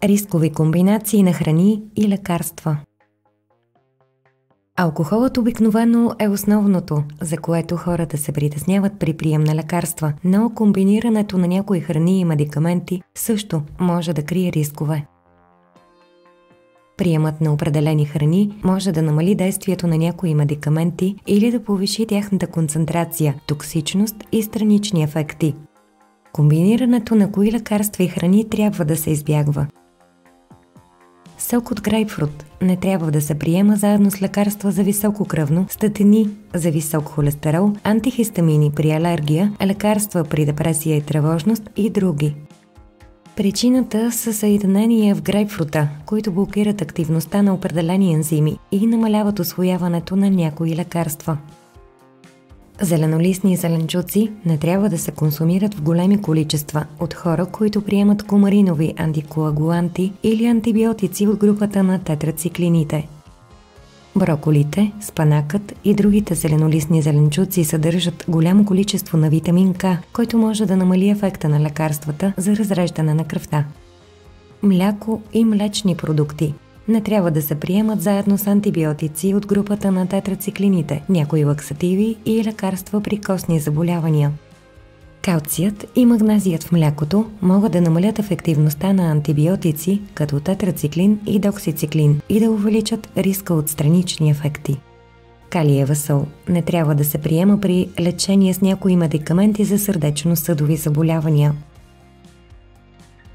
Рискови комбинации на храни и лекарства. Алкохолът обикновено е основното, за което хората се притесняват при прием на лекарства, но комбинирането на някои храни и медикаменти също може да крие рискове. Приемът на определени храни може да намали действието на някои медикаменти или да повиши тяхната концентрация, токсичност и странични ефекти. Комбинирането на кои лекарства и храни трябва да се избягва. Сок от грейпфрут не трябва да се приема заедно с лекарства за високо кръвно, статини за висок холестерол, антихистамини при алергия, лекарства при депресия и тревожност и други. Причината са съединения в грейпфрута, които блокират активността на определени ензими и намаляват усвояването на някои лекарства. Зеленолистни зеленчуци не трябва да се консумират в големи количества от хора, които приемат кумаринови антикоагуланти или антибиотици от групата на тетрациклините. Броколите, спанакът и другите зеленолистни зеленчуци съдържат голямо количество на витамин К, който може да намали ефекта на лекарствата за разреждане на кръвта. Мляко и млечни продукти не трябва да се приемат заедно с антибиотици от групата на тетрациклините, някои лаксативи и лекарства при костни заболявания. Калцият и магнезият в млякото могат да намалят ефективността на антибиотици, като тетрациклин и доксициклин, и да увеличат риска от странични ефекти. Калиева сол не трябва да се приема при лечение с някои медикаменти за сърдечно-съдови заболявания.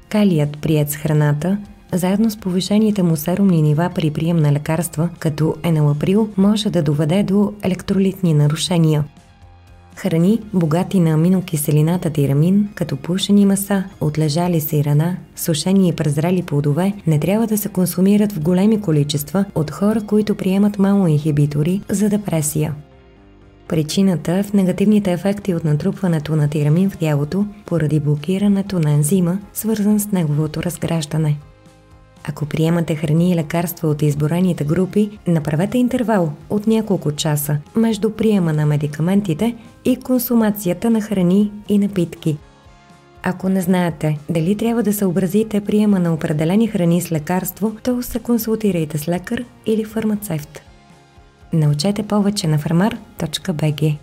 Калият, приет с храната, заедно с повишените му серумни нива при прием на лекарства, като еналаприл, може да доведе до електролитни нарушения. Храни, богати на аминокиселината тирамин, като пушени меса, отлежали сирена, сушени и презрели плодове, не трябва да се консумират в големи количества от хора, които приемат малоинхибитори за депресия. Причината е в негативните ефекти от натрупването на тирамин в тялото поради блокирането на ензима, свързан с неговото разграждане. Ако приемате храни и лекарства от изброените групи, направете интервал от няколко часа между приема на медикаментите и консумацията на храни и напитки. Ако не знаете дали трябва да съобразите приема на определени храни с лекарство, то се консултирайте с лекар или фармацевт. Научете повече на farmar.bg.